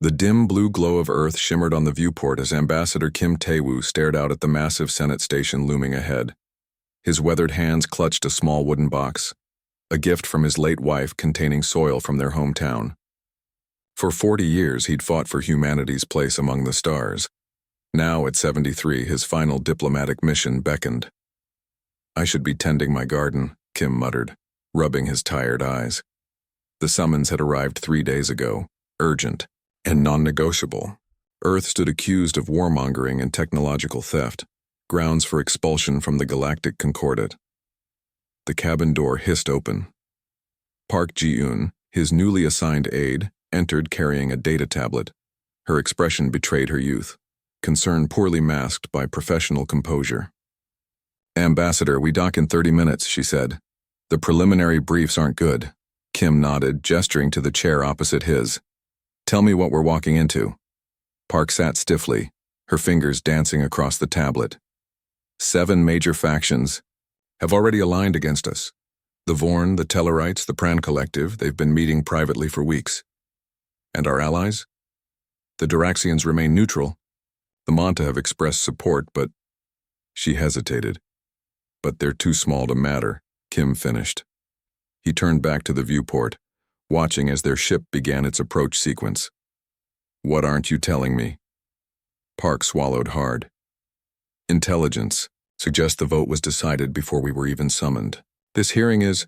The dim blue glow of Earth shimmered on the viewport as Ambassador Kim Tae-woo stared out at the massive Senate station looming ahead. His weathered hands clutched a small wooden box, a gift from his late wife containing soil from their hometown. For 40 years, he'd fought for humanity's place among the stars. Now, at 73, his final diplomatic mission beckoned. "I should be tending my garden," Kim muttered, rubbing his tired eyes. The summons had arrived 3 days ago, urgent and non-negotiable. Earth stood accused of warmongering and technological theft, grounds for expulsion from the Galactic Concordat. The cabin door hissed open. Park Ji-eun, his newly assigned aide, entered carrying a data tablet. Her expression betrayed her youth, concern poorly masked by professional composure. "Ambassador, we dock in 30 minutes, she said. "The preliminary briefs aren't good." Kim nodded, gesturing to the chair opposite his. "Tell me what we're walking into." Park sat stiffly, her fingers dancing across the tablet. 7 major factions have already aligned against us. The Vorn, the Tellarites, the Pran Collective, they've been meeting privately for weeks. And our allies? The Duraxians remain neutral. The Manta have expressed support, but... She hesitated. "But they're too small to matter," Kim finished. He turned back to the viewport, watching as their ship began its approach sequence. "What aren't you telling me?" Park swallowed hard. "Intelligence suggests the vote was decided before we were even summoned. This hearing is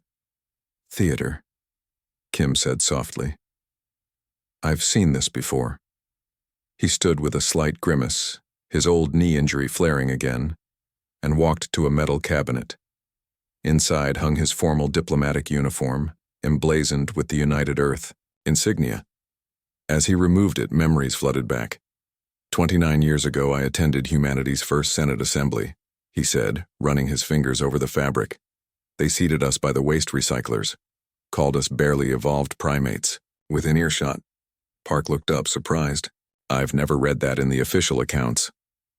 theater," Kim said softly. "I've seen this before." He stood with a slight grimace, his old knee injury flaring again, and walked to a metal cabinet. Inside hung his formal diplomatic uniform, emblazoned with the United Earth insignia. As he removed it, memories flooded back. 29 years ago, I attended humanity's first Senate Assembly, he said, running his fingers over the fabric. They seated us by the waste recyclers, called us barely evolved primates, within earshot. Park looked up, surprised. "I've never read that in the official accounts."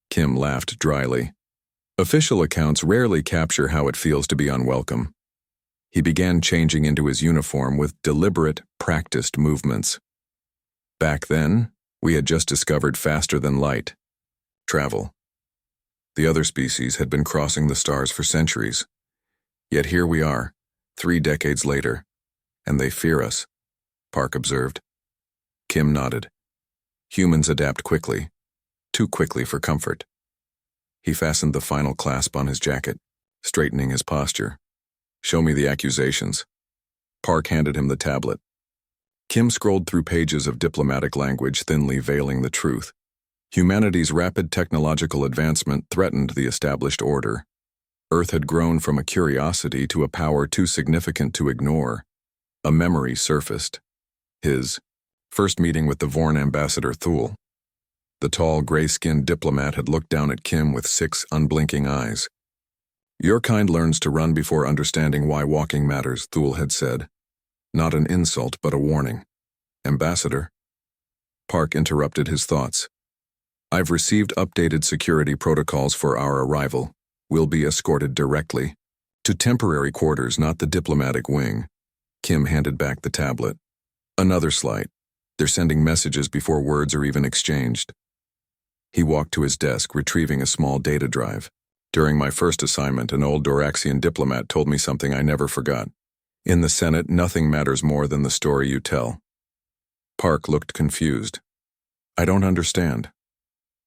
Kim laughed dryly. "Official accounts rarely capture how it feels to be unwelcome." He began changing into his uniform with deliberate, practiced movements. Back then, we had just discovered faster than light travel. The other species had been crossing the stars for centuries. Yet here we are, 3 decades later, and they fear us, Park observed. Kim nodded. Humans adapt quickly, too quickly for comfort. He fastened the final clasp on his jacket, straightening his posture. "Show me the accusations." Park handed him the tablet. Kim scrolled through pages of diplomatic language thinly veiling the truth. Humanity's rapid technological advancement threatened the established order. Earth had grown from a curiosity to a power too significant to ignore. A memory surfaced. His first meeting with the Vorn ambassador Thule. The tall, gray-skinned diplomat had looked down at Kim with 6 unblinking eyes. "Your kind learns to run before understanding why walking matters," Thule had said. Not an insult, but a warning. "Ambassador?" Park interrupted his thoughts. "I've received updated security protocols for our arrival. We'll be escorted directly to temporary quarters, not the diplomatic wing." Kim handed back the tablet. "Another slight. They're sending messages before words are even exchanged." He walked to his desk, retrieving a small data drive. "During my first assignment, an old Doraxian diplomat told me something I never forgot. In the Senate, nothing matters more than the story you tell." Park looked confused. "I don't understand."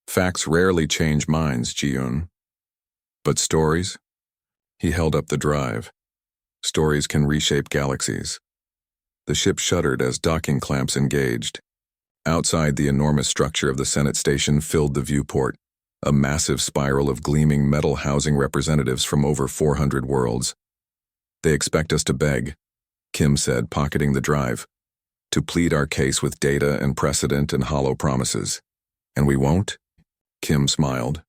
"Facts rarely change minds, Ji-eun. But stories?" He held up the drive. "Stories can reshape galaxies." The ship shuddered as docking clamps engaged. Outside, the enormous structure of the Senate station filled the viewport, a massive spiral of gleaming metal housing representatives from over 400 worlds. "They expect us to beg," Kim said, pocketing the drive, "to plead our case with data and precedent and hollow promises. And we won't?" Kim smiled,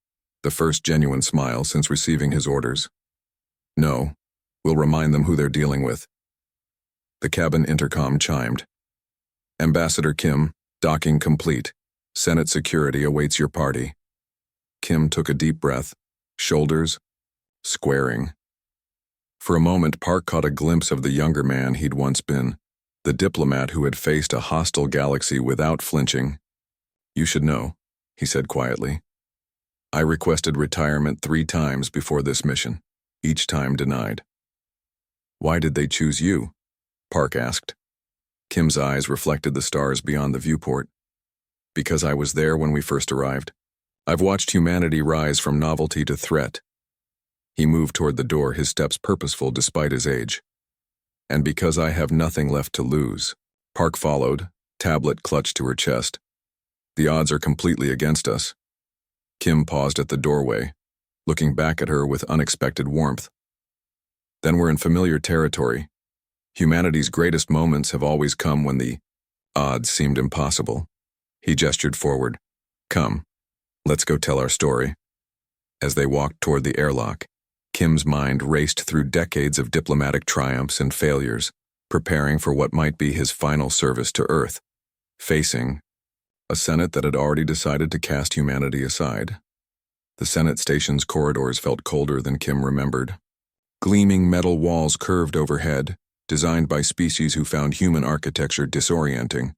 the first genuine smile since receiving his orders. "No, we'll remind them who they're dealing with." The cabin intercom chimed. "Ambassador Kim, docking complete. Senate security awaits your party." Kim took a deep breath, shoulders squaring. For a moment, Park caught a glimpse of the younger man he'd once been, the diplomat who had faced a hostile galaxy without flinching, You should know, he said quietly. I requested retirement 3 times before this mission, each time denied. Why did they choose you? Park asked. Kim's eyes reflected the stars beyond the viewport. Because I was there when we first arrived. I've watched humanity rise from novelty to threat. He moved toward the door, his steps purposeful despite his age. And because I have nothing left to lose. Park followed, tablet clutched to her chest. The odds are completely against us. Kim paused at the doorway, looking back at her with unexpected warmth. Then we're in familiar territory. Humanity's greatest moments have always come when the odds seemed impossible. He gestured forward. Come, let's go tell our story. As they walked toward the airlock, Kim's mind raced through decades of diplomatic triumphs and failures, preparing for what might be his final service to Earth, facing a Senate that had already decided to cast humanity aside. The Senate station's corridors felt colder than Kim remembered. Gleaming metal walls curved overhead, designed by species who found human architecture disorienting.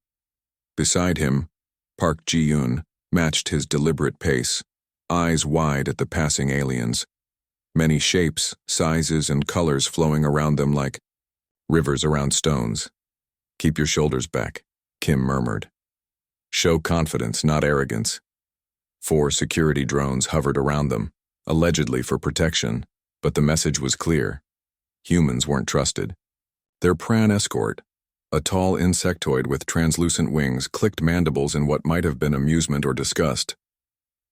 Beside him, Park Ji-yoon matched his deliberate pace, eyes wide at the passing aliens. Many shapes, sizes, and colors flowing around them like rivers around stones. Keep your shoulders back, Kim murmured. Show confidence, not arrogance. 4 security drones hovered around them, allegedly for protection, but the message was clear. Humans weren't trusted. Their Pran escort, a tall insectoid with translucent wings, clicked mandibles in what might have been amusement or disgust.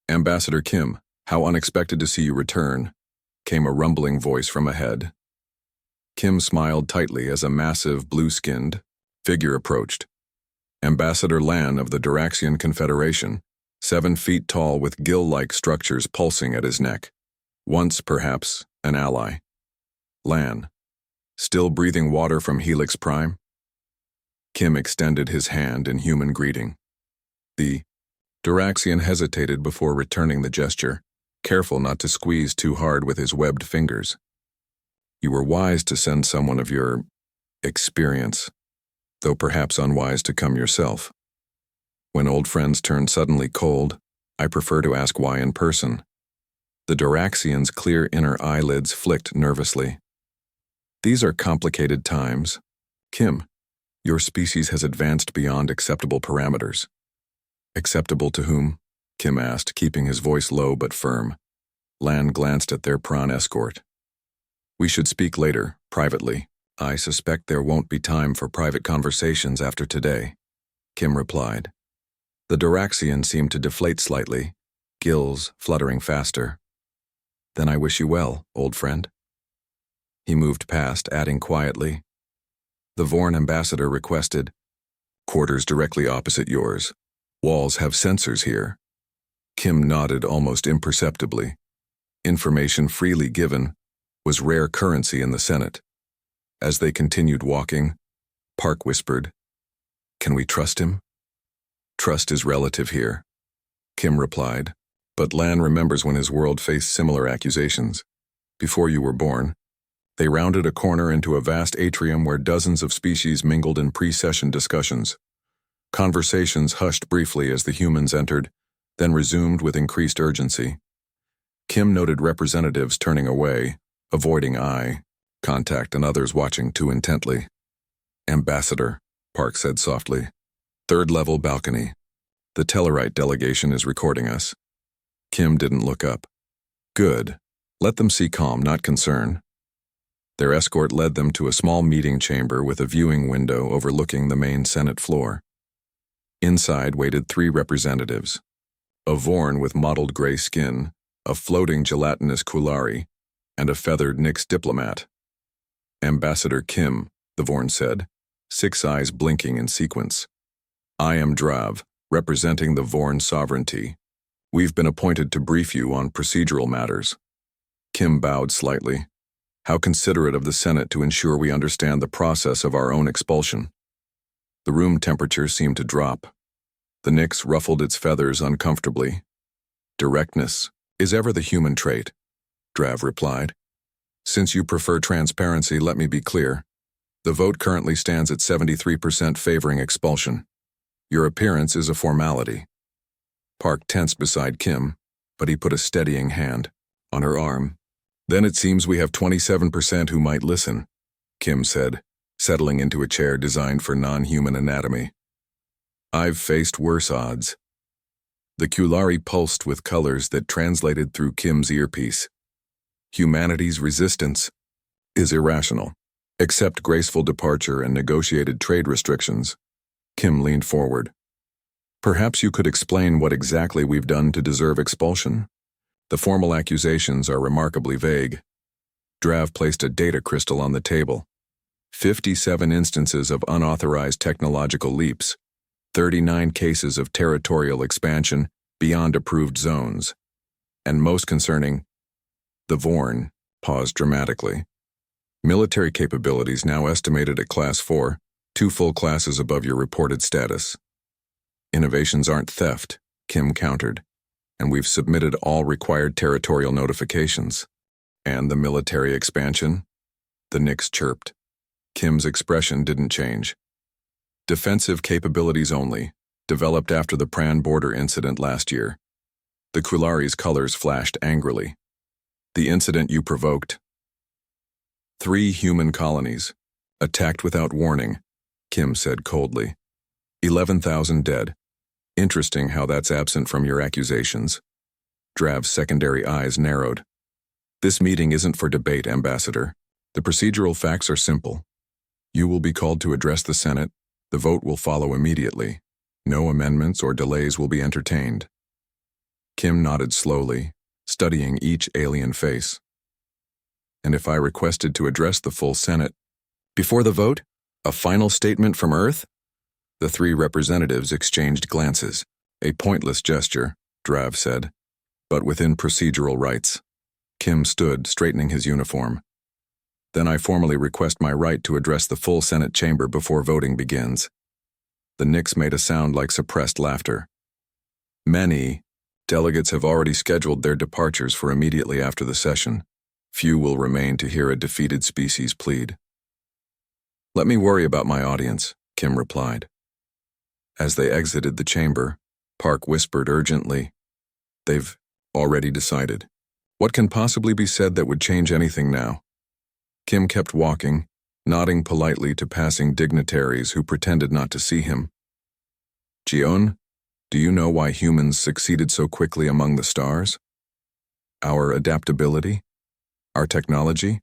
Ambassador Kim, how unexpected to see you return, came a rumbling voice from ahead. Kim smiled tightly as a massive, blue-skinned figure approached. Ambassador Lan of the Duraxian Confederation, 7 feet tall with gill-like structures pulsing at his neck. Once, perhaps, an ally. Lan, still breathing water from Helix Prime? Kim extended his hand in human greeting. The Duraxian hesitated before returning the gesture, careful not to squeeze too hard with his webbed fingers. You were wise to send someone of your experience, though perhaps unwise to come yourself. When old friends turn suddenly cold, I prefer to ask why in person. The Duraxian's clear inner eyelids flicked nervously. These are complicated times. Kim, your species has advanced beyond acceptable parameters. Acceptable to whom? Kim asked, keeping his voice low but firm. Lan glanced at their prawn escort. We should speak later, privately. I suspect there won't be time for private conversations after today, Kim replied. The Duraxian seemed to deflate slightly, gills fluttering faster. Then I wish you well, old friend. He moved past, adding quietly. The Vorn ambassador requested, quarters directly opposite yours. Walls have sensors here. Kim nodded almost imperceptibly. Information freely given was rare currency in the Senate. As they continued walking, Park whispered, Can we trust him? Trust is relative here, Kim replied, but Lan remembers when his world faced similar accusations. Before you were born, they rounded a corner into a vast atrium where dozens of species mingled in pre-session discussions. Conversations hushed briefly as the humans entered, then resumed with increased urgency. Kim noted representatives turning away, avoiding eye contact and others watching too intently. Ambassador, Park said softly. 3rd level balcony. The Tellarite delegation is recording us. Kim didn't look up. Good. Let them see calm, not concern. Their escort led them to a small meeting chamber with a viewing window overlooking the main Senate floor. Inside waited 3 representatives. A Vorn with mottled gray skin, a floating gelatinous Kulari, and a feathered Nyx Diplomat. Ambassador Kim, the Vorn said, 6 eyes blinking in sequence. I am Drav, representing the Vorn sovereignty. We've been appointed to brief you on procedural matters. Kim bowed slightly. How considerate of the Senate to ensure we understand the process of our own expulsion. The room temperature seemed to drop. The Nyx ruffled its feathers uncomfortably. Directness is ever the human trait, Drav replied. Since you prefer transparency, let me be clear. The vote currently stands at 73% favoring expulsion. Your appearance is a formality. Park tensed beside Kim, but he put a steadying hand on her arm. Then it seems we have 27% who might listen, Kim said, settling into a chair designed for non-human anatomy. I've faced worse odds. The Kulari pulsed with colors that translated through Kim's earpiece. Humanity's resistance is irrational. Accept graceful departure and negotiated trade restrictions. Kim leaned forward. Perhaps you could explain what exactly we've done to deserve expulsion? The formal accusations are remarkably vague. Drav placed a data crystal on the table. 57 instances of unauthorized technological leaps. 39 cases of territorial expansion beyond approved zones. And most concerning, the Vorn paused dramatically. Military capabilities now estimated at Class 4, 2 full classes above your reported status. Innovations aren't theft, Kim countered, and we've submitted all required territorial notifications. And the military expansion? The Nix chirped. Kim's expression didn't change. Defensive capabilities only, developed after the Pran border incident last year. The Kulari's colors flashed angrily. The incident you provoked. 3 human colonies, attacked without warning, Kim said coldly. 11,000 dead. Interesting how that's absent from your accusations. Drav's secondary eyes narrowed. This meeting isn't for debate, Ambassador. The procedural facts are simple. You will be called to address the Senate. The vote will follow immediately. No amendments or delays will be entertained. Kim nodded slowly, studying each alien face. And if I requested to address the full Senate? Before the vote? A final statement from Earth? The 3 representatives exchanged glances. A pointless gesture, Drav said, but within procedural rights. Kim stood, straightening his uniform. Then I formally request my right to address the full Senate chamber before voting begins. The Nix made a sound like suppressed laughter. Many delegates have already scheduled their departures for immediately after the session. Few will remain to hear a defeated species plead. Let me worry about my audience, Kim replied. As they exited the chamber, Park whispered urgently, They've already decided. What can possibly be said that would change anything now? Kim kept walking, nodding politely to passing dignitaries who pretended not to see him. Jion, do you know why humans succeeded so quickly among the stars? Our adaptability? Our technology?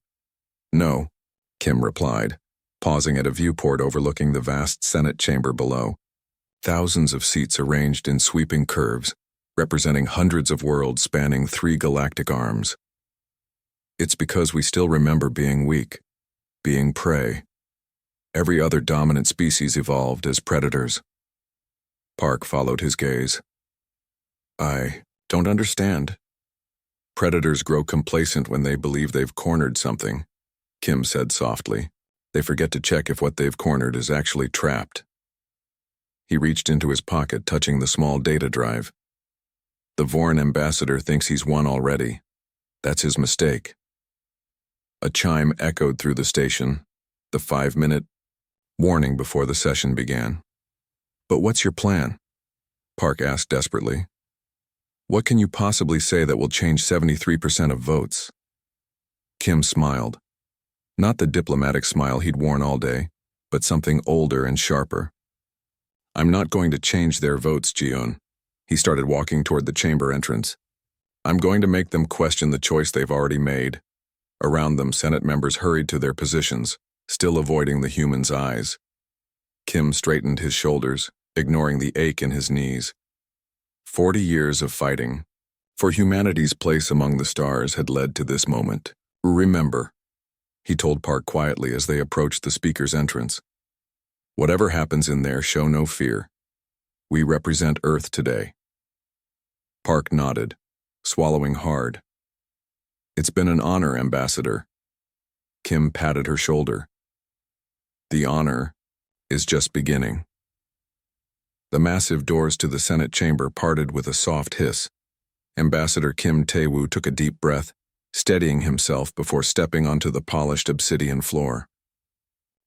No, Kim replied, pausing at a viewport overlooking the vast Senate chamber below. Thousands of seats arranged in sweeping curves, representing hundreds of worlds spanning 3 galactic arms. It's because we still remember being weak, being prey. Every other dominant species evolved as predators. Park followed his gaze. I don't understand. Predators grow complacent when they believe they've cornered something, Kim said softly. They forget to check if what they've cornered is actually trapped. He reached into his pocket, touching the small data drive. The Vorn ambassador thinks he's won already. That's his mistake. A chime echoed through the station, the 5-minute warning before the session began. But what's your plan? Park asked desperately. What can you possibly say that will change 73% of votes? Kim smiled. Not the diplomatic smile he'd worn all day, but something older and sharper. I'm not going to change their votes, Jion. He started walking toward the chamber entrance. I'm going to make them question the choice they've already made. Around them, Senate members hurried to their positions, still avoiding the human's eyes. Kim straightened his shoulders, ignoring the ache in his knees. 40 years of fighting for humanity's place among the stars had led to this moment. Remember, he told Park quietly as they approached the speaker's entrance. Whatever happens in there, show no fear. We represent Earth today. Park nodded, swallowing hard. It's been an honor, Ambassador. Kim patted her shoulder. The honor is just beginning. The massive doors to the Senate chamber parted with a soft hiss. Ambassador Kim Tae-woo took a deep breath, steadying himself before stepping onto the polished obsidian floor.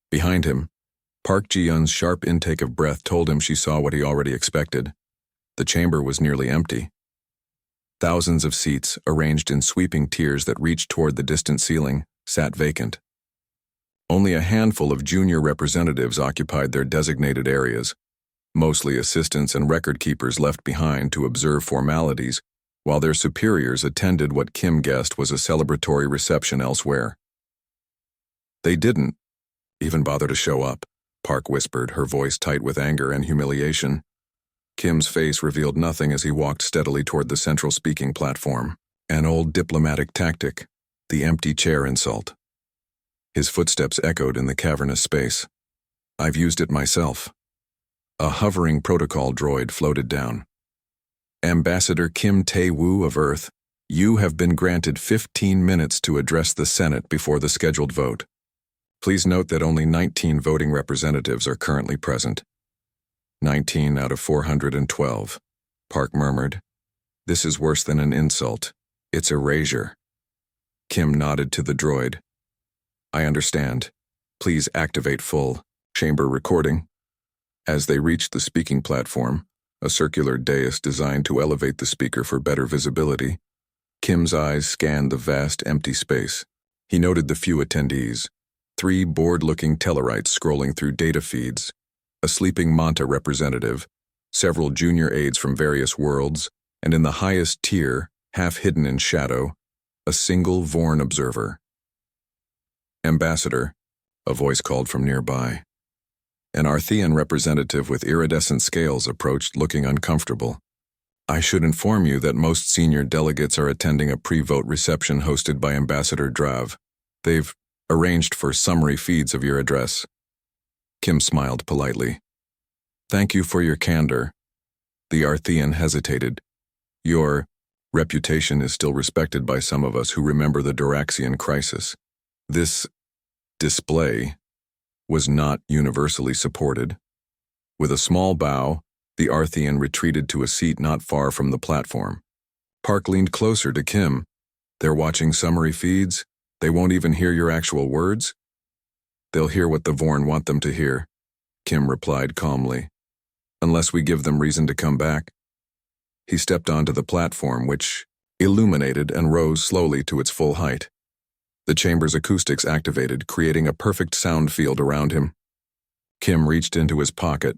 Behind him, Park Ji-yeon's sharp intake of breath told him she saw what he already expected. The chamber was nearly empty. Thousands of seats, arranged in sweeping tiers that reached toward the distant ceiling, sat vacant. Only a handful of junior representatives occupied their designated areas, mostly assistants and record keepers left behind to observe formalities, while their superiors attended what Kim guessed was a celebratory reception elsewhere. They didn't even bother to show up, Park whispered, her voice tight with anger and humiliation. Kim's face revealed nothing as he walked steadily toward the central speaking platform. An old diplomatic tactic, the empty chair insult. His footsteps echoed in the cavernous space. I've used it myself. A hovering protocol droid floated down. Ambassador Kim Tae-woo of Earth, you have been granted 15 minutes to address the Senate before the scheduled vote. Please note that only 19 voting representatives are currently present. 19 out of 412, Park murmured. This is worse than an insult. It's erasure. Kim nodded to the droid. I understand. Please activate full chamber recording. As they reached the speaking platform, a circular dais designed to elevate the speaker for better visibility, Kim's eyes scanned the vast empty space. He noted the few attendees, 3 bored-looking Tellarites scrolling through data feeds, a sleeping Manta representative, several junior aides from various worlds, and in the highest tier, half hidden in shadow, a single Vorn observer. Ambassador, a voice called from nearby. An Arthean representative with iridescent scales approached, looking uncomfortable. I should inform you that most senior delegates are attending a pre-vote reception hosted by Ambassador Drav. They've arranged for summary feeds of your address. Kim smiled politely. Thank you for your candor. The Arthean hesitated. Your reputation is still respected by some of us who remember the Duraxian crisis. This display was not universally supported. With a small bow, the Arthean retreated to a seat not far from the platform. Park leaned closer to Kim. They're watching summary feeds? They won't even hear your actual words? They'll hear what the Vorn want them to hear, Kim replied calmly. Unless we give them reason to come back. He stepped onto the platform, which illuminated and rose slowly to its full height. The chamber's acoustics activated, creating a perfect sound field around him. Kim reached into his pocket,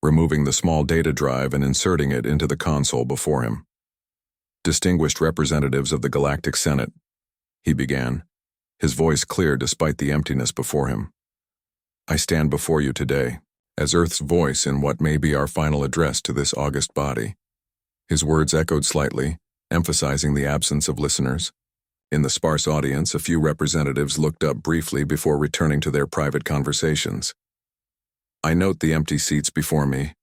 removing the small data drive and inserting it into the console before him. Distinguished representatives of the Galactic Senate, he began, his voice clear despite the emptiness before him. I stand before you today, as Earth's voice in what may be our final address to this august body. His words echoed slightly, emphasizing the absence of listeners. In the sparse audience, a few representatives looked up briefly before returning to their private conversations. I note the empty seats before me,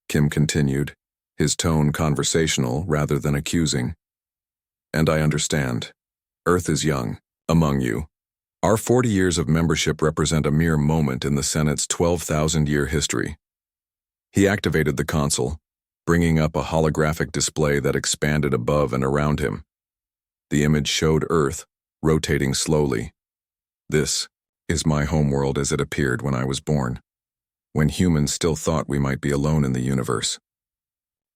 Kim continued, his tone conversational rather than accusing. And I understand. Earth is young, among you. Our 40 years of membership represent a mere moment in the Senate's 12,000-year history. He activated the console, bringing up a holographic display that expanded above and around him. The image showed Earth, rotating slowly. This is my homeworld as it appeared when I was born, when humans still thought we might be alone in the universe.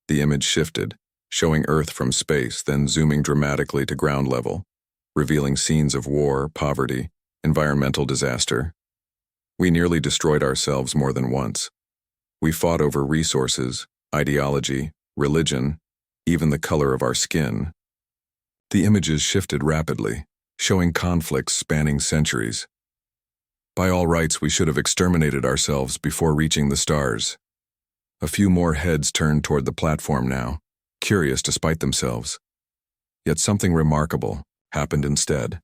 The image shifted, showing Earth from space, then zooming dramatically to ground level, revealing scenes of war, poverty, environmental disaster. We nearly destroyed ourselves more than once. We fought over resources, ideology, religion, even the color of our skin. The images shifted rapidly, showing conflicts spanning centuries. By all rights, we should have exterminated ourselves before reaching the stars. A few more heads turned toward the platform now, curious despite themselves. Yet something remarkable happened instead.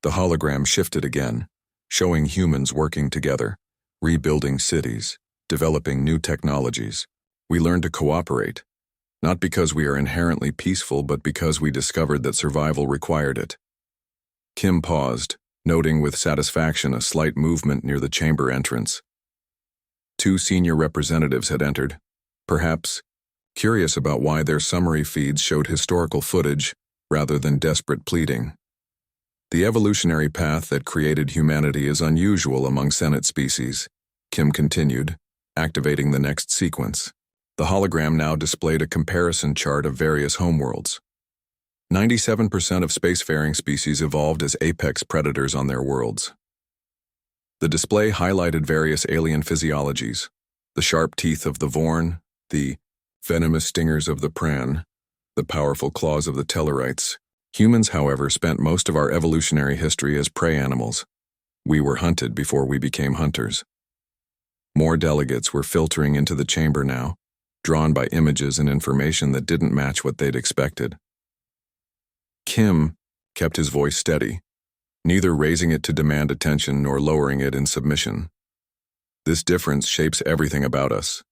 The hologram shifted again, showing humans working together, rebuilding cities, developing new technologies. We learned to cooperate, not because we are inherently peaceful, but because we discovered that survival required it. Kim paused, noting with satisfaction a slight movement near the chamber entrance. 2 senior representatives had entered, perhaps curious about why their summary feeds showed historical footage rather than desperate pleading. The evolutionary path that created humanity is unusual among Senate species, Kim continued, activating the next sequence. The hologram now displayed a comparison chart of various homeworlds. 97% of spacefaring species evolved as apex predators on their worlds. The display highlighted various alien physiologies: the sharp teeth of the Vorn, the venomous stingers of the Pran, the powerful claws of the Tellarites. Humans, however, spent most of our evolutionary history as prey animals. We were hunted before we became hunters. More delegates were filtering into the chamber now, drawn by images and information that didn't match what they'd expected. Kim kept his voice steady, neither raising it to demand attention nor lowering it in submission. This difference shapes everything about us.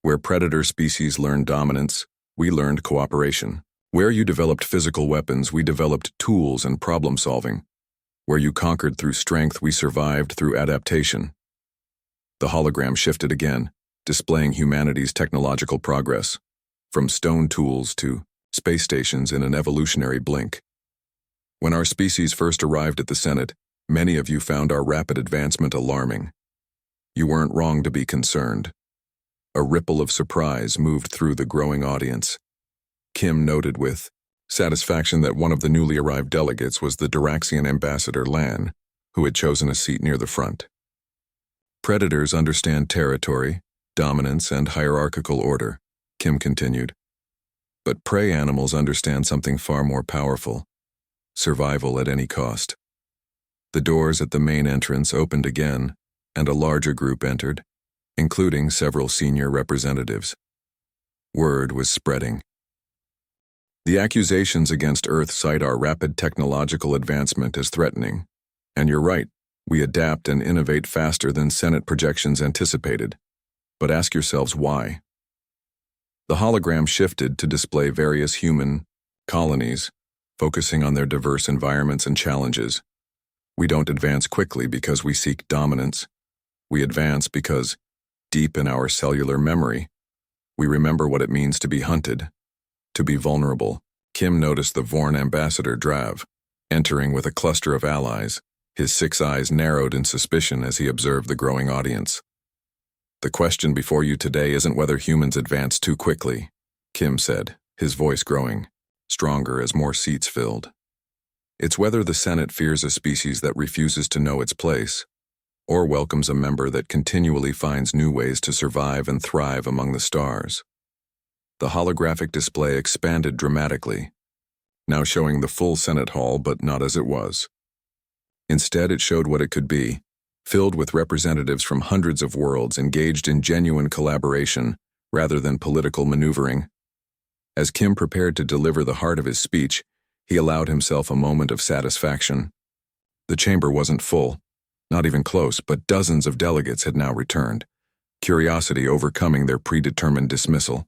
Where predator species learned dominance, we learned cooperation. Where you developed physical weapons, we developed tools and problem-solving. Where you conquered through strength, we survived through adaptation. The hologram shifted again, displaying humanity's technological progress, from stone tools to space stations in an evolutionary blink. When our species first arrived at the Senate, many of you found our rapid advancement alarming. You weren't wrong to be concerned. A ripple of surprise moved through the growing audience. Kim noted with satisfaction that one of the newly arrived delegates was the Diraxian ambassador Lan, who had chosen a seat near the front. Predators understand territory, dominance, and hierarchical order, Kim continued. But prey animals understand something far more powerful: survival at any cost. The doors at the main entrance opened again, and a larger group entered, including several senior representatives. Word was spreading. The accusations against Earth cite our rapid technological advancement as threatening. And you're right, we adapt and innovate faster than Senate projections anticipated. But ask yourselves why. The hologram shifted to display various human colonies, focusing on their diverse environments and challenges. We don't advance quickly because we seek dominance. We advance because, deep in our cellular memory, we remember what it means to be hunted, to be vulnerable. Kim noticed the Vorn ambassador Drav, entering with a cluster of allies. His 6 eyes narrowed in suspicion as he observed the growing audience. The question before you today isn't whether humans advance too quickly, Kim said, his voice growing, stronger as more seats filled. It's whether the Senate fears a species that refuses to know its place, or welcomes a member that continually finds new ways to survive and thrive among the stars. The holographic display expanded dramatically, now showing the full Senate hall, but not as it was. Instead, it showed what it could be, filled with representatives from hundreds of worlds engaged in genuine collaboration rather than political maneuvering. As Kim prepared to deliver the heart of his speech, he allowed himself a moment of satisfaction. The chamber wasn't full, not even close, but dozens of delegates had now returned, curiosity overcoming their predetermined dismissal.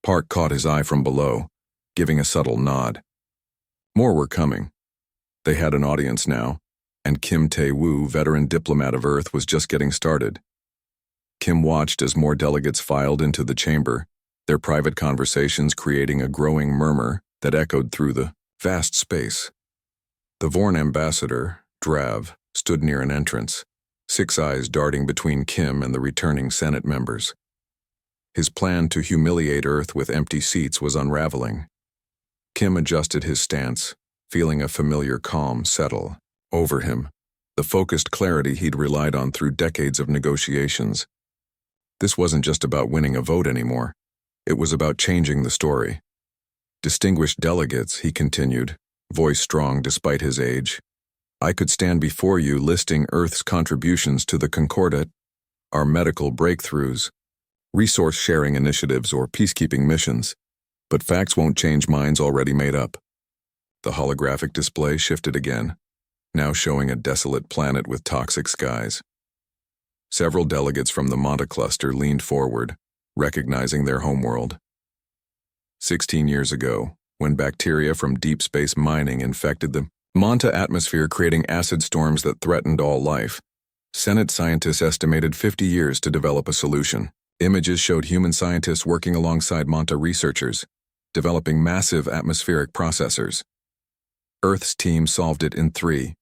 Park caught his eye from below, giving a subtle nod. More were coming. They had an audience now, and Kim Tae-woo, veteran diplomat of Earth, was just getting started. Kim watched as more delegates filed into the chamber, their private conversations creating a growing murmur that echoed through the vast space. The Vorn ambassador, Drav, stood near an entrance, 6 eyes darting between Kim and the returning Senate members. His plan to humiliate Earth with empty seats was unraveling. Kim adjusted his stance, feeling a familiar calm settle over him, the focused clarity he'd relied on through decades of negotiations. This wasn't just about winning a vote anymore. It was about changing the story. Distinguished delegates, he continued, voice strong despite his age. I could stand before you listing Earth's contributions to the Concordat, our medical breakthroughs, resource-sharing initiatives, or peacekeeping missions, but facts won't change minds already made up. The holographic display shifted again, now showing a desolate planet with toxic skies. Several delegates from the Manta cluster leaned forward, recognizing their homeworld. 16 years ago, when bacteria from deep space mining infected the Manta atmosphere, creating acid storms that threatened all life, Senate scientists estimated 50 years to develop a solution. Images showed human scientists working alongside Manta researchers, developing massive atmospheric processors. Earth's team solved it in 3.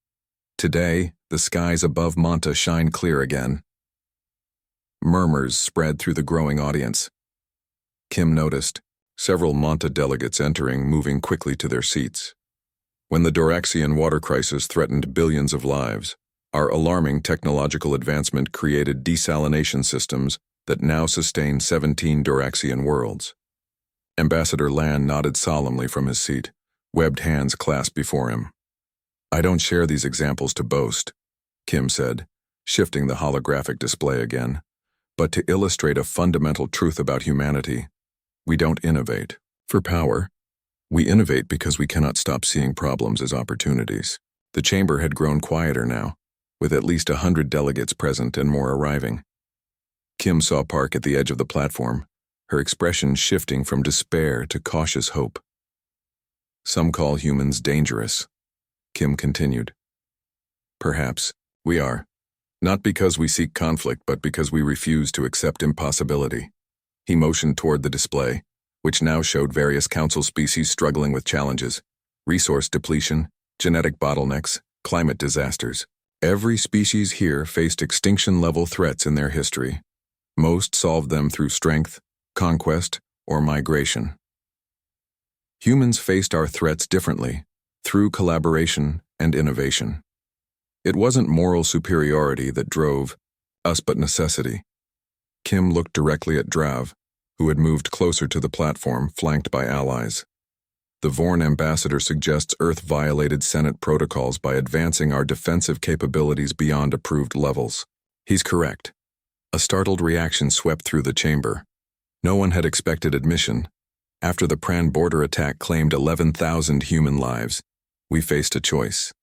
Today, the skies above Manta shine clear again. Murmurs spread through the growing audience. Kim noticed several Manta delegates entering, moving quickly to their seats. When the Doraxian water crisis threatened billions of lives, our alarming technological advancement created desalination systems that now sustain 17 Doraxian worlds. Ambassador Lan nodded solemnly from his seat, webbed hands clasped before him. "I don't share these examples to boast," Kim said, shifting the holographic display again, "but to illustrate a fundamental truth about humanity. We don't innovate for power. We innovate because we cannot stop seeing problems as opportunities." The chamber had grown quieter now, with at least 100 delegates present and more arriving. Kim saw Park at the edge of the platform, her expression shifting from despair to cautious hope. "Some call humans dangerous," Kim continued. "Perhaps we are, not because we seek conflict, but because we refuse to accept impossibility." He motioned toward the display, which now showed various council species struggling with challenges: resource depletion, genetic bottlenecks, climate disasters. Every species here faced extinction-level threats in their history. Most solved them through strength, conquest, or migration. Humans faced our threats differently, through collaboration and innovation. It wasn't moral superiority that drove us, but necessity. Kim looked directly at Drav, who had moved closer to the platform, flanked by allies. "The Vorn ambassador suggests Earth violated Senate protocols by advancing our defensive capabilities beyond approved levels." He's correct. A startled reaction swept through the chamber. No one had expected admission. After the Pran border attack claimed 11,000 human lives, we faced a choice: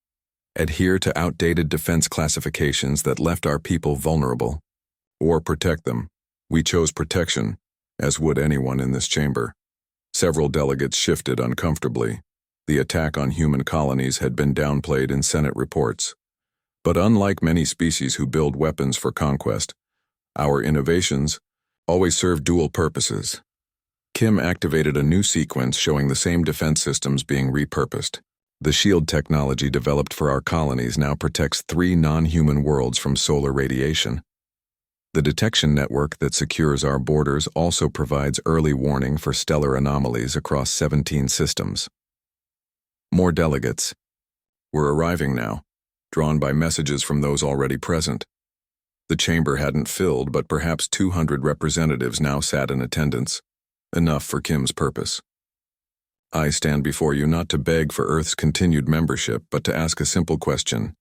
adhere to outdated defense classifications that left our people vulnerable, or protect them. We chose protection, as would anyone in this chamber. Several delegates shifted uncomfortably. The attack on human colonies had been downplayed in Senate reports. But unlike many species who build weapons for conquest, our innovations always serve dual purposes. Kim activated a new sequence showing the same defense systems being repurposed. The shield technology developed for our colonies now protects 3 non-human worlds from solar radiation. The detection network that secures our borders also provides early warning for stellar anomalies across 17 systems. More delegates were arriving now, drawn by messages from those already present. The chamber hadn't filled, but perhaps 200 representatives now sat in attendance, enough for Kim's purpose. "I stand before you not to beg for Earth's continued membership, but to ask a simple question.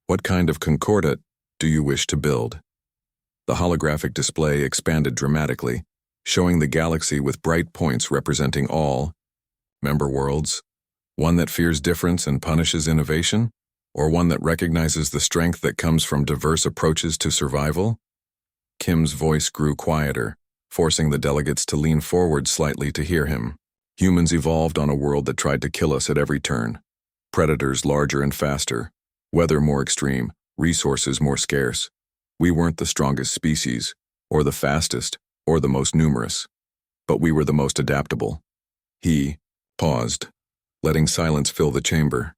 What kind of concordat do you wish to build?" The holographic display expanded dramatically, showing the galaxy with bright points representing all member worlds. One that fears difference and punishes innovation, or one that recognizes the strength that comes from diverse approaches to survival? Kim's voice grew quieter, forcing the delegates to lean forward slightly to hear him. Humans evolved on a world that tried to kill us at every turn. Predators larger and faster, weather more extreme, resources more scarce. We weren't the strongest species, or the fastest, or the most numerous, but we were the most adaptable. He paused, letting silence fill the chamber.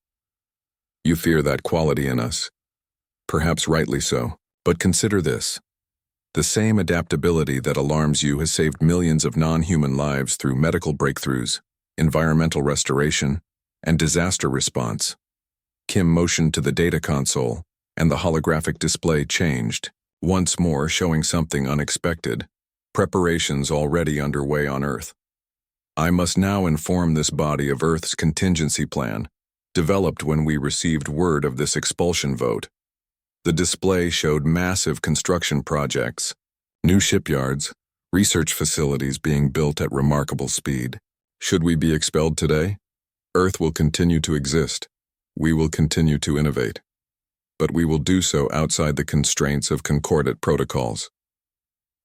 "You fear that quality in us. Perhaps rightly so, but consider this. The same adaptability that alarms you has saved millions of non-human lives through medical breakthroughs, environmental restoration, and disaster response." Kim motioned to the data console, and the holographic display changed, once more showing something unexpected: preparations already underway on Earth. "I must now inform this body of Earth's contingency plan, developed when we received word of this expulsion vote." The display showed massive construction projects, new shipyards, research facilities being built at remarkable speed. Should we be expelled today, Earth will continue to exist. We will continue to innovate. But we will do so outside the constraints of concordant protocols.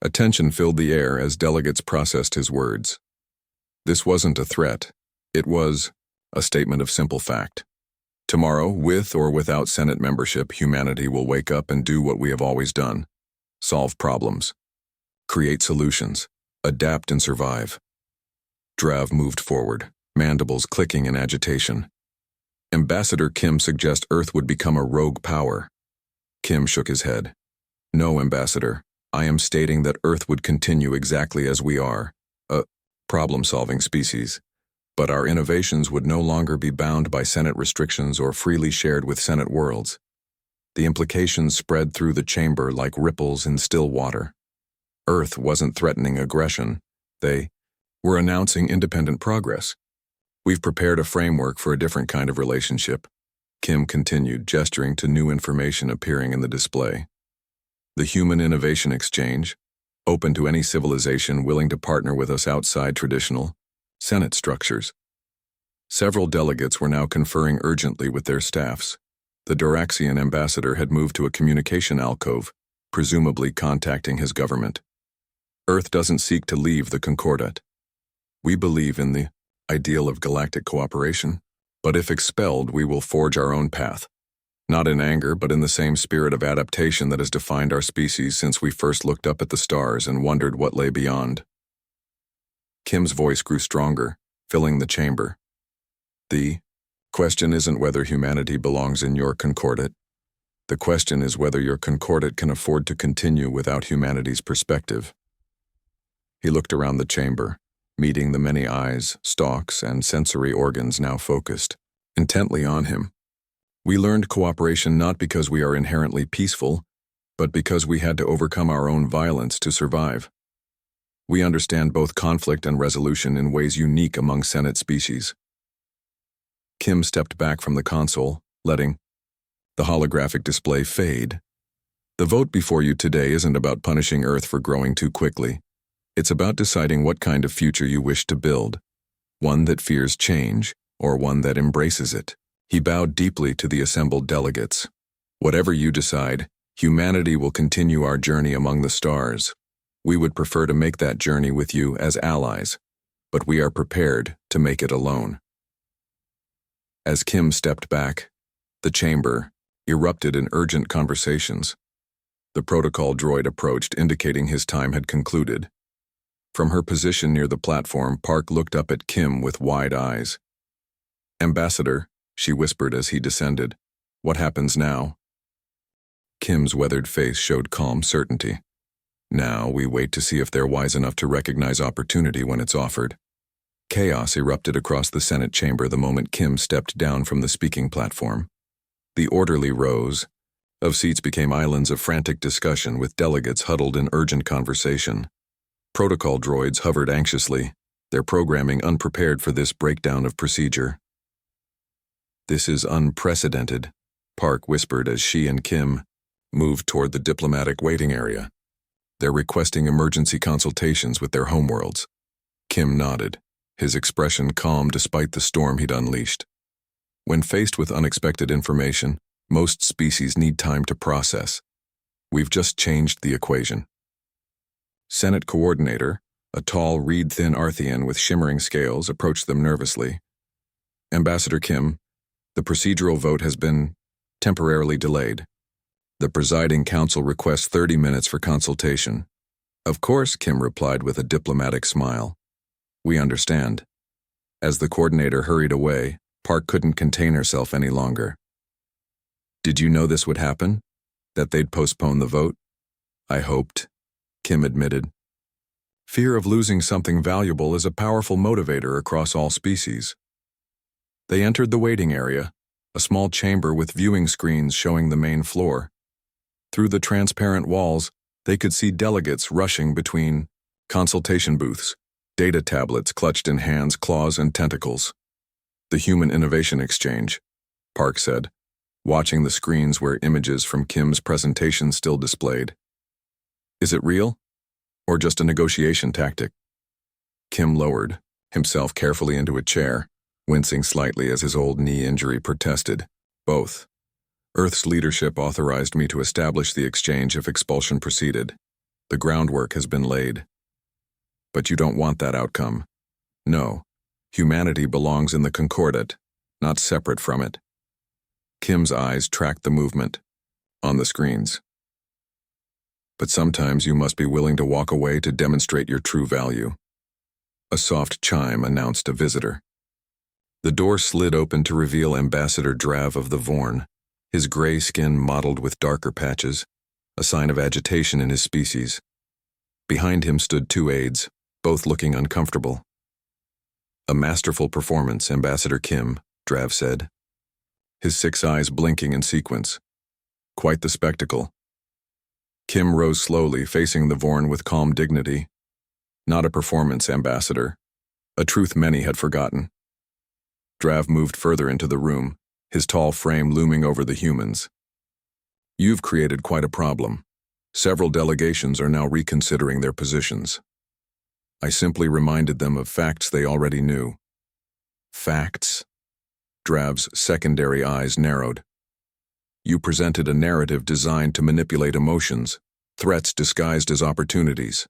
Attention filled the air as delegates processed his words. This wasn't a threat. It was a statement of simple fact. Tomorrow, with or without Senate membership, humanity will wake up and do what we have always done: solve problems, create solutions, adapt and survive. Drav moved forward, mandibles clicking in agitation. "Ambassador Kim suggests Earth would become a rogue power." Kim shook his head. "No, Ambassador. I am stating that Earth would continue exactly as we are, a problem-solving species, but our innovations would no longer be bound by Senate restrictions or freely shared with Senate worlds. The implications spread through the chamber like ripples in still water. Earth wasn't threatening aggression. They were announcing independent progress. We've prepared a framework for a different kind of relationship, Kim continued, gesturing to new information appearing in the display. The Human Innovation Exchange, open to any civilization willing to partner with us outside traditional Senate structures. Several delegates were now conferring urgently with their staffs. The Duraxian ambassador had moved to a communication alcove, presumably contacting his government. Earth doesn't seek to leave the Concordat. We believe in the ideal of galactic cooperation, but if expelled, we will forge our own path. Not in anger, but in the same spirit of adaptation that has defined our species since we first looked up at the stars and wondered what lay beyond. Kim's voice grew stronger, filling the chamber. The question isn't whether humanity belongs in your Concordat. The question is whether your Concordat can afford to continue without humanity's perspective. He looked around the chamber, meeting the many eyes, stalks, and sensory organs now focused intently on him. We learned cooperation not because we are inherently peaceful, but because we had to overcome our own violence to survive. We understand both conflict and resolution in ways unique among Senate species. Kim stepped back from the console, letting the holographic display fade. The vote before you today isn't about punishing Earth for growing too quickly. It's about deciding what kind of future you wish to build, one that fears change or one that embraces it. He bowed deeply to the assembled delegates. Whatever you decide, humanity will continue our journey among the stars. We would prefer to make that journey with you as allies, but we are prepared to make it alone. As Kim stepped back, the chamber erupted in urgent conversations. The protocol droid approached, indicating his time had concluded. From her position near the platform, Park looked up at Kim with wide eyes. "Ambassador," she whispered as he descended, "what happens now?" Kim's weathered face showed calm certainty. "Now we wait to see if they're wise enough to recognize opportunity when it's offered." Chaos erupted across the Senate chamber the moment Kim stepped down from the speaking platform. The orderly rows of seats became islands of frantic discussion with delegates huddled in urgent conversation. Protocol droids hovered anxiously, their programming unprepared for this breakdown of procedure. "This is unprecedented," Park whispered as she and Kim moved toward the diplomatic waiting area. "They're requesting emergency consultations with their homeworlds." Kim nodded, his expression calm despite the storm he'd unleashed. When faced with unexpected information, most species need time to process. We've just changed the equation. Senate coordinator, a tall, reed-thin Arthean with shimmering scales, approached them nervously. "Ambassador Kim, the procedural vote has been temporarily delayed. The presiding council requests 30 minutes for consultation." "Of course," Kim replied with a diplomatic smile. "We understand." As the coordinator hurried away, Park couldn't contain herself any longer. "Did you know this would happen? That they'd postpone the vote?" "I hoped," Kim admitted. Fear of losing something valuable is a powerful motivator across all species. They entered the waiting area, a small chamber with viewing screens showing the main floor. Through the transparent walls, they could see delegates rushing between consultation booths, data tablets clutched in hands, claws, and tentacles. "The Human Innovation Exchange," Park said, watching the screens where images from Kim's presentation still displayed. "Is it real? Or just a negotiation tactic?" Kim lowered himself carefully into a chair, wincing slightly as his old knee injury protested. "Both. Earth's leadership authorized me to establish the exchange if expulsion proceeded. The groundwork has been laid. But you don't want that outcome. No, humanity belongs in the Concordat, not separate from it." Kim's eyes tracked the movement on the screens. "But sometimes you must be willing to walk away to demonstrate your true value." A soft chime announced a visitor. The door slid open to reveal Ambassador Drav of the Vorn, his gray skin mottled with darker patches, a sign of agitation in his species. Behind him stood two aides, both looking uncomfortable. A masterful performance, Ambassador Kim, Drav said, his 6 eyes blinking in sequence. Quite the spectacle. Kim rose slowly, facing the Vorn with calm dignity. Not a performance, Ambassador. A truth many had forgotten. Drav moved further into the room, his tall frame looming over the humans. You've created quite a problem. Several delegations are now reconsidering their positions. I simply reminded them of facts they already knew. Facts? Drav's secondary eyes narrowed. You presented a narrative designed to manipulate emotions, threats disguised as opportunities.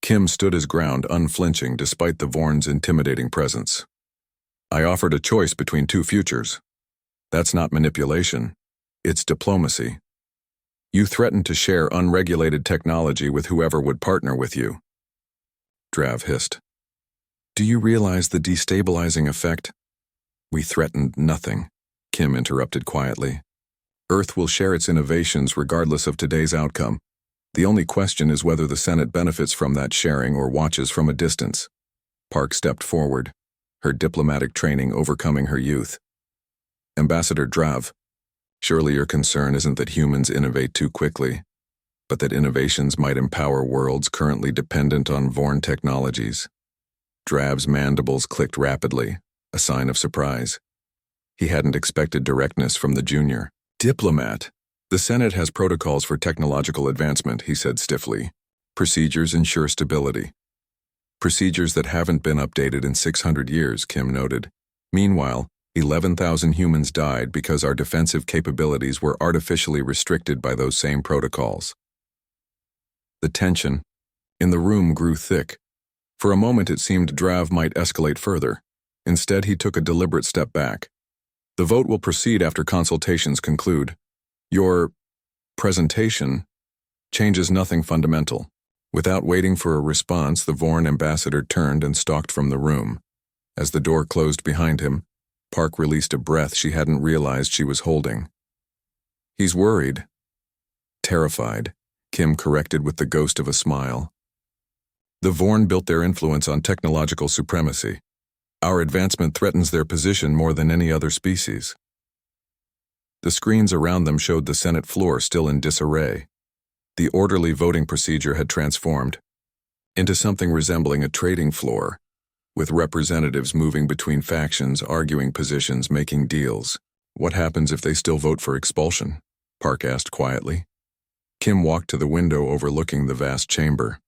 Kim stood his ground, unflinching despite the Vorn's intimidating presence. I offered a choice between 2 futures. That's not manipulation. It's diplomacy. You threatened to share unregulated technology with whoever would partner with you. Drav hissed. Do you realize the destabilizing effect? We threatened nothing, Kim interrupted quietly. Earth will share its innovations regardless of today's outcome. The only question is whether the Senate benefits from that sharing or watches from a distance. Park stepped forward, her diplomatic training overcoming her youth. Ambassador Drav, surely your concern isn't that humans innovate too quickly, but that innovations might empower worlds currently dependent on Vorn technologies. Drav's mandibles clicked rapidly, a sign of surprise. He hadn't expected directness from the junior. Diplomat. The Senate has protocols for technological advancement, he said stiffly. Procedures ensure stability. Procedures that haven't been updated in 600 years, Kim noted. Meanwhile, 11,000 humans died because our defensive capabilities were artificially restricted by those same protocols. The tension in the room grew thick. For a moment it seemed Drav might escalate further. Instead, he took a deliberate step back. The vote will proceed after consultations conclude. Your presentation changes nothing fundamental. Without waiting for a response, the Vorn ambassador turned and stalked from the room. As the door closed behind him, Park released a breath she hadn't realized she was holding. He's worried. Terrified, Kim corrected with the ghost of a smile. The Vorn built their influence on technological supremacy. Our advancement threatens their position more than any other species. The screens around them showed the Senate floor still in disarray. The orderly voting procedure had transformed into something resembling a trading floor, with representatives moving between factions, arguing positions, making deals. What happens if they still vote for expulsion? Park asked quietly. Kim walked to the window overlooking the vast chamber.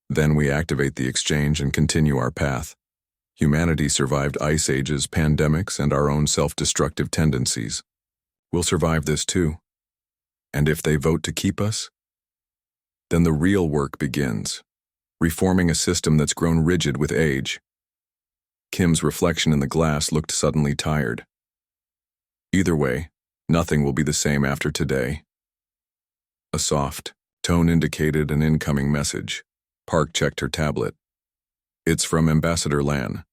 Then we activate the exchange and continue our path. Humanity survived ice ages, pandemics, and our own self-destructive tendencies. We'll survive this too. And if they vote to keep us? Then the real work begins, reforming a system that's grown rigid with age. Kim's reflection in the glass looked suddenly tired. Either way, nothing will be the same after today. A soft tone indicated an incoming message. Park checked her tablet. It's from Ambassador Lan.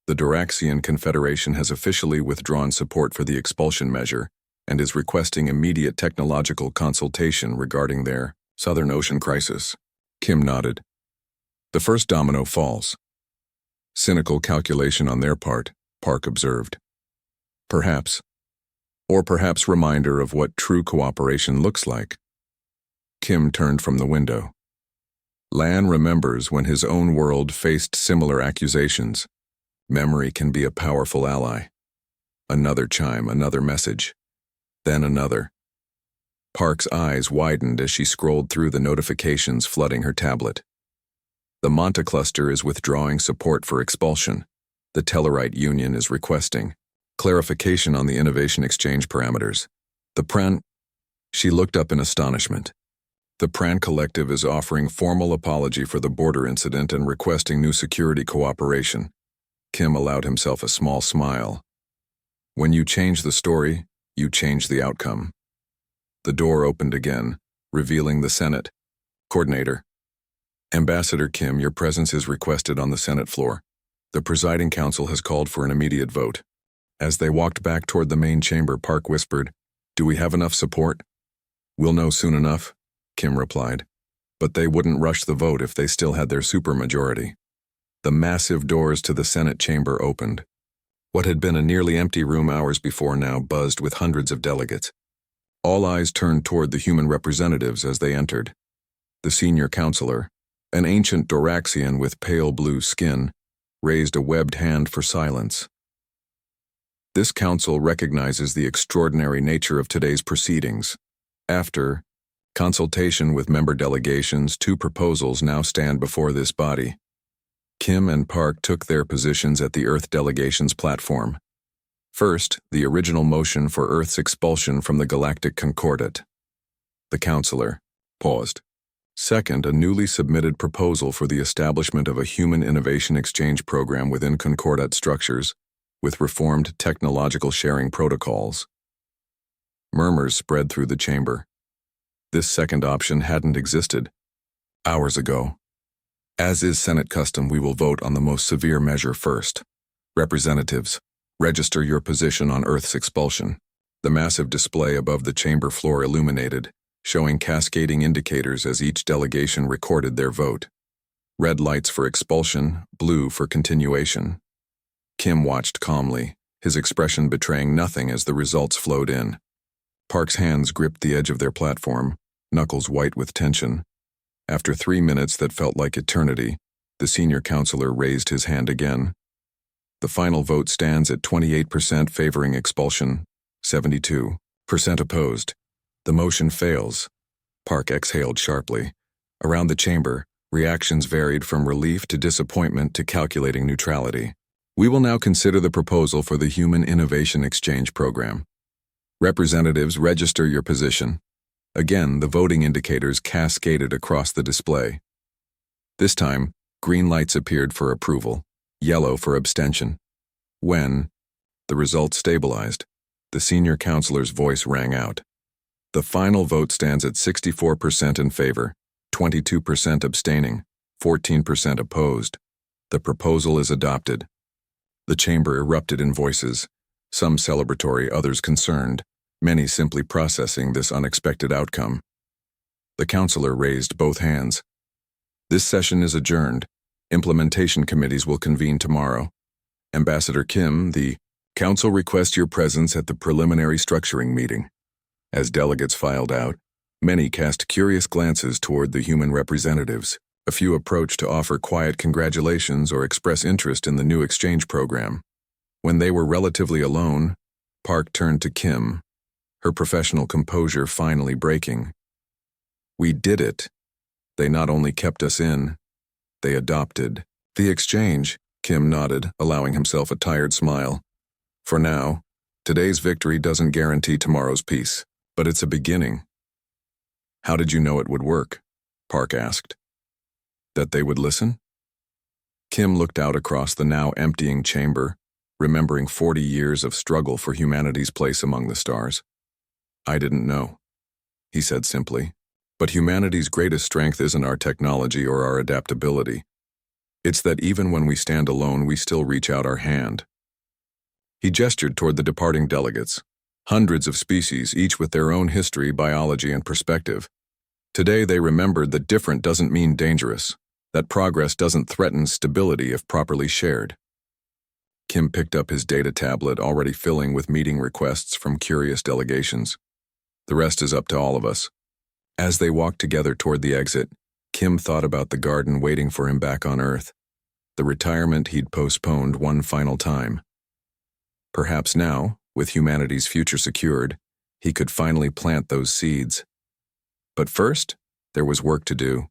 The Duraxian Confederation has officially withdrawn support for the expulsion measure and is requesting immediate technological consultation regarding their Southern Ocean crisis. Kim nodded. The first domino falls. Cynical calculation on their part, Park observed. Perhaps. Or perhaps reminder of what true cooperation looks like. Kim turned from the window. Lan remembers when his own world faced similar accusations. Memory can be a powerful ally. Another chime, another message. Then another. Park's eyes widened as she scrolled through the notifications flooding her tablet. The Monta cluster is withdrawing support for expulsion. The Tellarite Union is requesting clarification on the innovation exchange parameters. The Pran... She looked up in astonishment. The Pran Collective is offering formal apology for the border incident and requesting new security cooperation. Kim allowed himself a small smile. When you change the story, you change the outcome. The door opened again, revealing the Senate. Coordinator. Ambassador Kim, your presence is requested on the Senate floor. The presiding council has called for an immediate vote. As they walked back toward the main chamber, Park whispered, Do we have enough support? We'll know soon enough, Kim replied. But they wouldn't rush the vote if they still had their supermajority. The massive doors to the Senate chamber opened. What had been a nearly empty room hours before now buzzed with hundreds of delegates. All eyes turned toward the human representatives as they entered. The senior counselor, an ancient Doraxian with pale blue skin, raised a webbed hand for silence. This council recognizes the extraordinary nature of today's proceedings. After consultation with member delegations, two proposals now stand before this body. Kim and Park took their positions at the Earth delegation's platform. First, the original motion for Earth's expulsion from the Galactic Concordat. The counselor paused. Second, a newly submitted proposal for the establishment of a human innovation exchange program within Concordat structures, with reformed technological sharing protocols. Murmurs spread through the chamber. This second option hadn't existed hours ago. As is Senate custom, we will vote on the most severe measure first. Representatives, register your position on Earth's expulsion. The massive display above the chamber floor illuminated, showing cascading indicators as each delegation recorded their vote. Red lights for expulsion, blue for continuation. Kim watched calmly, his expression betraying nothing as the results flowed in. Park's hands gripped the edge of their platform, knuckles white with tension. After 3 minutes that felt like eternity, the senior counselor raised his hand again. The final vote stands at 28% favoring expulsion, 72% opposed. The motion fails. Park exhaled sharply. Around the chamber, reactions varied from relief to disappointment to calculating neutrality. We will now consider the proposal for the Human Innovation Exchange Program. Representatives, register your position. Again, the voting indicators cascaded across the display. This time, green lights appeared for approval, yellow for abstention. When the results stabilized, the senior counselor's voice rang out. The final vote stands at 64% in favor, 22% abstaining, 14% opposed. The proposal is adopted. The chamber erupted in voices, some celebratory, others concerned, many simply processing this unexpected outcome. The counselor raised both hands. This session is adjourned. Implementation committees will convene tomorrow. Ambassador Kim, the council requests your presence at the preliminary structuring meeting. As delegates filed out, many cast curious glances toward the human representatives. A few approached to offer quiet congratulations or express interest in the new exchange program. When they were relatively alone, Park turned to Kim, her professional composure finally breaking. We did it. They not only kept us in, they adopted the exchange. Kim nodded, allowing himself a tired smile. For now, today's victory doesn't guarantee tomorrow's peace, but it's a beginning. How did you know it would work? Park asked. That they would listen? Kim looked out across the now emptying chamber, remembering 40 years of struggle for humanity's place among the stars. I didn't know, he said simply. But humanity's greatest strength isn't our technology or our adaptability. It's that even when we stand alone, we still reach out our hand. He gestured toward the departing delegates, hundreds of species, each with their own history, biology, and perspective. Today they remembered that different doesn't mean dangerous, that progress doesn't threaten stability if properly shared. Kim picked up his data tablet, already filling with meeting requests from curious delegations. The rest is up to all of us. As they walked together toward the exit, Kim thought about the garden waiting for him back on Earth, the retirement he'd postponed one final time. Perhaps now, with humanity's future secured, he could finally plant those seeds. But first, there was work to do.